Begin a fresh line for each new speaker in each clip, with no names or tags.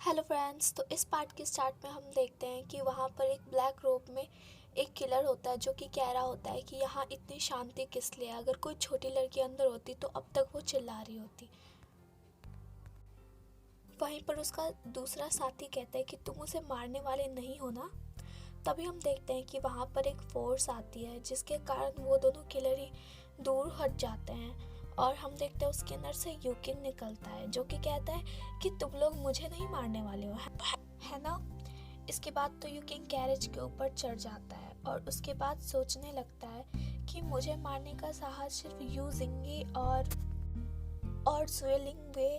Hello friends. तो इस part के स्टार्ट में हम देखते हैं कि वहाँ पर एक ब्लैक रोब में एक किलर होता है जो कि कह रहा होता है कि यहाँ इतनी शांति किस लिए, अगर कोई छोटी लड़की अंदर होती तो अब तक वो चिल्ला रही होती। वहीं पर उसका दूसरा साथी कहता है कि तुम उसे मारने वाले नहीं हो ना। तभी हम देखते हैं कि वहाँ पर एक फोर्स आती है जिसके कारण वो दोनों किलर ही दूर हट जाते हैं और हम देखते हैं उसके अंदर से यूकिन निकलता है जो कि कहता है कि तुम लोग मुझे नहीं मारने वाले हो, है ना। इसके बाद तो यूकिन कैरेज के ऊपर चढ़ जाता है और उसके बाद सोचने लगता है कि मुझे मारने का साहस सिर्फ यू जिंगी और स्वेलिंग वे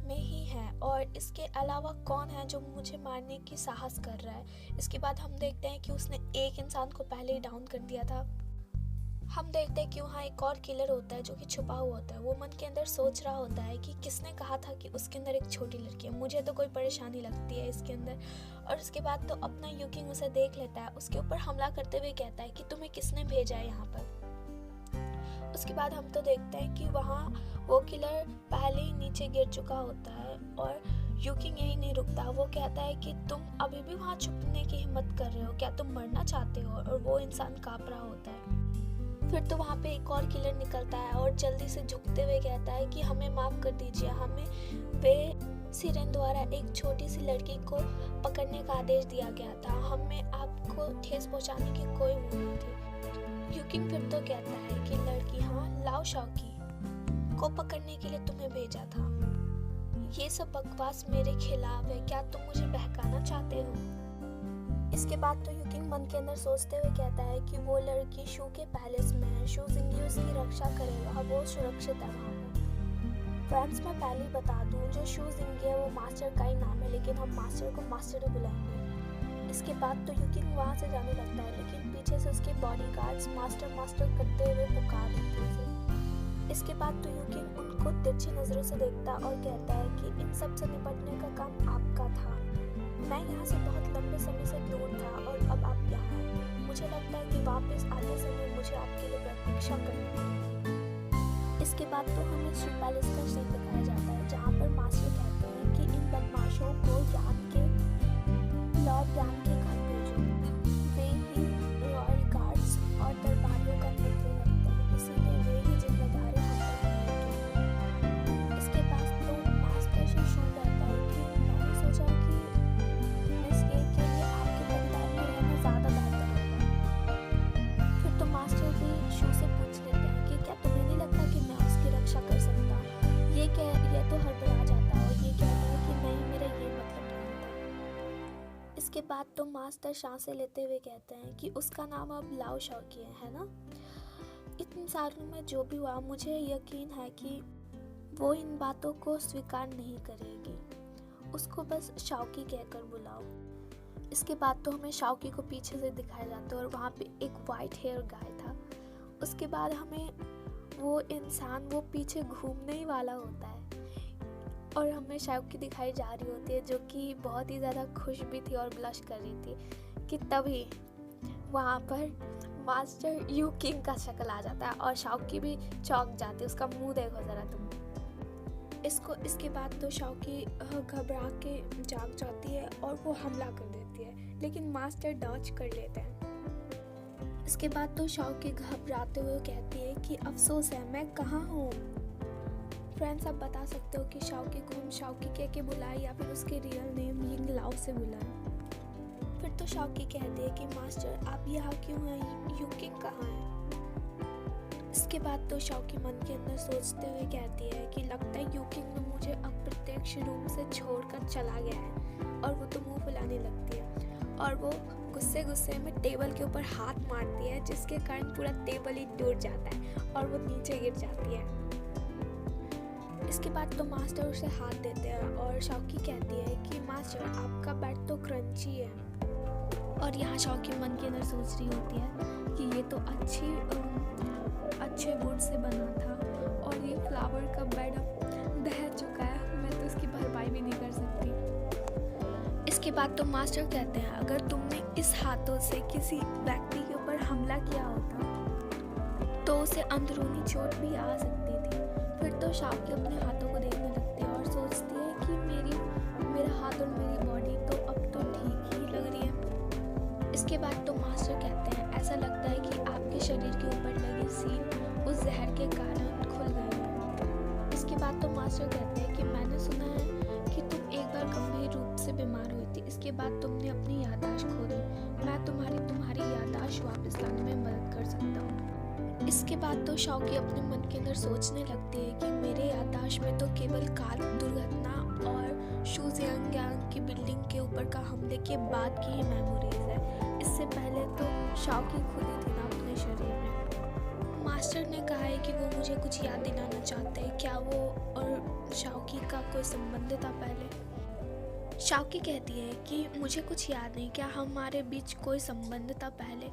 में ही है और इसके अलावा कौन है जो मुझे मारने की साहस कर रहा है। इसके बाद हम देखते हैं कि उसने एक इंसान को पहले ही डाउन कर दिया था। हम देखते हैं कि वहाँ एक और किलर होता है जो कि छुपा हुआ होता है। वो मन के अंदर सोच रहा होता है कि किसने कहा था कि उसके अंदर एक छोटी लड़की है, मुझे तो कोई परेशानी लगती है इसके अंदर। और उसके बाद तो अपना यूकिंग उसे देख लेता है, उसके ऊपर हमला करते हुए कहता है कि तुम्हें किसने भेजा है यहाँ पर। उसके बाद हम तो देखते हैं कि वहाँ वो किलर पहले ही नीचे गिर चुका होता है और यूकिंग यही नहीं रुकता। वो कहता है कि तुम अभी भी वहाँ छुपने की हिम्मत कर रहे हो, क्या तुम मरना चाहते हो। और वो इंसान काँप रहा होता है। फिर तो वहाँ पे एक और किलर निकलता है और जल्दी से झुकते हुए कहता है कि हमें माफ़ कर दीजिए, हमें वे सिरेन द्वारा एक छोटी सी लड़की को पकड़ने का आदेश दिया गया था, हमें आपको ठेस पहुँचाने की कोई उम्मीद नहीं थी। यूकिंग फिर तो कहता है कि लड़की हाँ लाओ शाओकी को पकड़ने के लिए तुम्हें भेजा था, ये सब बकवास मेरे खिलाफ है, क्या तुम मुझे बहकाना चाहते हो। इसके बाद तो यूकिंग मन के अंदर सोचते हुए कहता है कि वो लड़की शू के पैलेस में है, शू जिंगी उसकी रक्षा करेगा, वो सुरक्षित है वहाँ पर। फ्रेंड्स मैं पहले ही बता दूँ, जो शू जिंगी है वो मास्टर का ही नाम है, लेकिन हम मास्टर को मास्टर ही बुलाएंगे। इसके बाद तो यूकिंग वहाँ से जाने लगता है, लेकिन पीछे से उसके बॉडीगार्ड्स मास्टर मास्टर करते हुए पुकार रहे थे। इसके बाद तो यूकिंग उनको तिरछी नज़रों से देखता और कहता है कि इन सब से निपटने का काम आपका था, मैं यहाँ से बहुत लंबे समय से दूर था और अब आप यहाँ हैं। मुझे लगता है कि वापस आते समय मुझे आपके लिए प्रतीक्षा करनी होगी। इसके बाद तो हमें शू पैलेस का सीन दिखाया जाता है जहाँ पर मास्टर कहते हैं कि इन बदमाशों को लॉर्ड यान के घर भेजो, वे ही रॉयल गार्ड्स और दरबारियों का नेतृत्व रखते हैं, इसीलिए वे ही जिम्मेदारी हम पर रहेंगे। इसके बाद तो मास्टर से शू कहता है कि मैंने सोचा कि मास्टर भी शू से पूछ लेते हैं कि क्या तुम्हें नहीं लगता कि मैं उसकी रक्षा कर सकता हूँ। ये तो हड़बड़ा जाता है और ये कहता है कि नहीं, मेरा ये मतलब नहीं था। इसके बाद तो मास्टर सांसें लेते हुए कहते हैं कि उसका नाम अब लाओ शाओकी है ना। इतने सालों में जो भी हुआ मुझे यकीन है कि वो इन बातों को स्वीकार नहीं करेगी, उसको बस शाओकी कहकर बुलाओ। इसके बाद तो हमें शाओकी को पीछे से दिखाया जाता है और वहाँ पे एक वाइट हेयर गाय था। उसके बाद हमें वो इंसान वो पीछे घूमने ही वाला होता है और हमें शाओकी दिखाई जा रही होती है जो कि बहुत ही ज़्यादा खुश भी थी और ब्लश कर रही थी कि तभी वहाँ पर मास्टर यूकिंग का शक्ल आ जाता है और शाओकी भी चौंक जाती है। उसका मुँह देखो ज़रा तुम। इसके बाद तो शाओकी घबरा के जाग जाती है और वो हमला कर देती है, लेकिन मास्टर डॉज कर लेते हैं। इसके बाद तो शाओकी घबराते हुए कहती है कि अफसोस है, मैं कहाँ हूँ। फ्रेंड्स आप बता सकते हो कि शाओकी को हम शाओकी कह के बुलाए या फिर उसके रियल नेम यिंग लाओ से बुलाए। फिर तो शाओकी कहती है कि मास्टर आप यहाँ क्यों हैं, यूकिंग कहाँ है। इसके बाद तो शाओकी मन के अंदर सोचते हुए कहती है कि लगता है यूकिंग ने मुझे अप्रत्यक्ष रूप से छोड़कर चला गया है। और वो तो मुंह फुलाने लगती है और वो गुस्से में टेबल के ऊपर हाथ मारती है जिसके कारण पूरा टेबल ही टूट जाता है और वो नीचे गिर जाती है। इसके बाद तो मास्टर उसे हाथ देते हैं और शाओकी कहती है कि मास्टर आपका बेड तो क्रंची है। और यहाँ शाओकी मन के अंदर सोच रही होती है कि ये तो अच्छे वुड से बना था और ये फ्लावर का बेड अब ढह चुका है, मैं तो इसकी भरपाई भी नहीं कर सकती। इसके बाद तो मास्टर कहते हैं अगर तुमने इस हाथों से किसी व्यक्ति के ऊपर हमला किया होता तो उसे अंदरूनी चोट भी आ सकती थी। फिर तो शाओकी अपने हाथों को देखने लगती है और सोचती है कि मेरा हाथ और मेरी इसके बाद तो मास्टर कहते हैं ऐसा लगता है कि आपके शरीर के ऊपर लगी सील उस जहर के कारण खुल गई है। इसके बाद तो मास्टर कहते हैं कि मैंने सुना है कि तुम एक बार गंभीर रूप से बीमार हुई थी, इसके बाद तुमने अपनी याददाश्त खो दी। मैं तुम्हारी याददाश्त वापस लाने में मदद कर सकता हूँ। इसके बाद तो शौकी अपने मन के अंदर सोचने लगती है कि मेरे याददाश्त में तो केवल कार दुर्घटना और शुजियांग की बिल्डिंग के ऊपर का हमले के बाद की ही मेमोरीज है। इससे पहले तो शौकी खुद ही थी ना अपने शरीर में। मास्टर ने कहा है कि वो मुझे कुछ याद दिलाना चाहते हैं। क्या वो और शौकी का कोई संबंध था पहले? शौकी कहती है कि मुझे कुछ याद नहीं, क्या हमारे बीच कोई संबंध था पहले?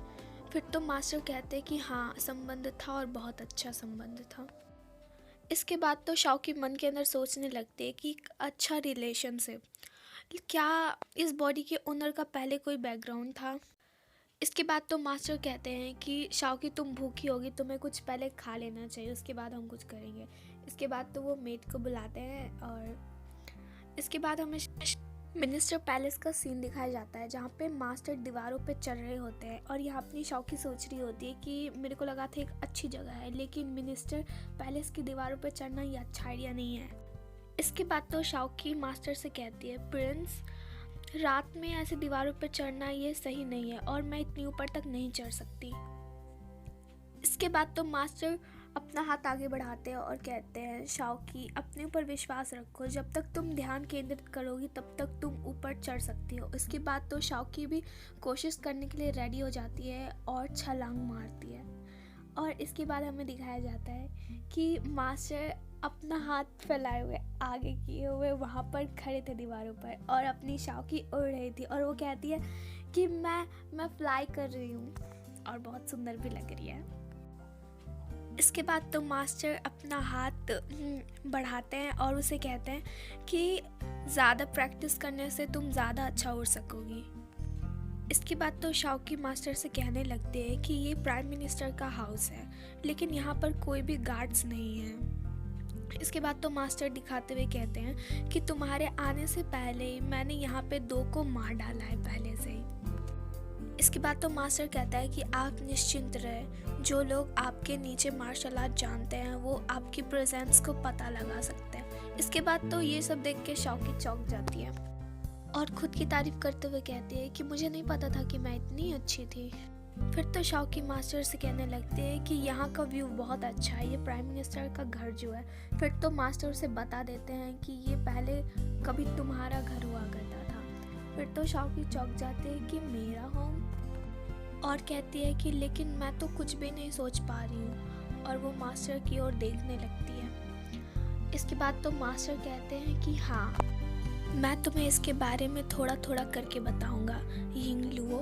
फिर तो मास्टर कहते हैं कि हाँ संबंध था और बहुत अच्छा संबंध था। इसके बाद तो शौकी मन के अंदर सोचने लगते हैं कि अच्छा रिलेशनशिप, क्या इस बॉडी के ओनर का पहले कोई बैकग्राउंड था? इसके बाद तो मास्टर कहते हैं कि शौकी तुम भूखी होगी, तुम्हें कुछ पहले खा लेना चाहिए, उसके बाद हम कुछ करेंगे। इसके बाद तो वो मेड को बुलाते हैं और इसके बाद हमें मिनिस्टर पैलेस का सीन दिखाया जाता है जहाँ पे मास्टर दीवारों पे चढ़ रहे होते हैं और यहाँ अपनी शौकी सोच रही होती है कि मेरे को लगा था एक अच्छी जगह है, लेकिन मिनिस्टर पैलेस की दीवारों पे चढ़ना ये अच्छा आइडिया नहीं है। इसके बाद तो शौकी मास्टर से कहती है प्रिंस, रात में ऐसे दीवारों पर चढ़ना ये सही नहीं है और मैं इतनी ऊपर तक नहीं चढ़ सकती। इसके बाद तो मास्टर अपना हाथ आगे बढ़ाते हैं और कहते हैं शौकी अपने ऊपर विश्वास रखो, जब तक तुम ध्यान केंद्रित करोगी तब तक तुम ऊपर चढ़ सकती हो। इसके बाद तो शौकी भी कोशिश करने के लिए रेडी हो जाती है और छलांग मारती है। और इसके बाद हमें दिखाया जाता है कि मास्टर अपना हाथ फैलाए हुए आगे किए हुए वहाँ पर खड़े थे दीवारों पर और अपनी शौकी उड़ रही थी और वो कहती है कि मैं फ्लाई कर रही हूँ और बहुत सुंदर भी लग रही है। इसके बाद तो मास्टर अपना हाथ बढ़ाते हैं और उसे कहते हैं कि ज़्यादा प्रैक्टिस करने से तुम ज़्यादा अच्छा उड़ सकोगी। इसके बाद तो शौकी मास्टर से कहने लगते हैं कि ये प्राइम मिनिस्टर का हाउस है, लेकिन यहाँ पर कोई भी गार्ड्स नहीं है। इसके बाद तो मास्टर दिखाते हुए कहते हैं कि तुम्हारे आने से पहले ही मैंने यहाँ पे 2 को मार डाला है पहले से ही। इसके बाद तो मास्टर कहता है कि आप निश्चिंत रहे, जो लोग आपके नीचे मार्शल आर्ट जानते हैं वो आपकी प्रेजेंस को पता लगा सकते हैं। इसके बाद तो ये सब देख के शौकी चौंक जाती है और खुद की तारीफ करते हुए कहती है कि मुझे नहीं पता था कि मैं इतनी अच्छी थी। फिर तो शौकी मास्टर से कहने लगते हैं कि यहाँ का व्यू बहुत अच्छा है, ये प्राइम मिनिस्टर का घर जो है। फिर तो मास्टर उसे बता देते हैं कि ये पहले कभी तुम्हारा घर हुआ करता था। फिर तो शौकी चौंक जाते हैं कि मेरा होम, और कहती है कि लेकिन मैं तो कुछ भी नहीं सोच पा रही हूँ, और वो मास्टर की ओर देखने लगती है। इसके बाद तो मास्टर कहते हैं कि हाँ मैं तुम्हें इसके बारे में थोड़ा थोड़ा करके बताऊंगा। Ying Luo,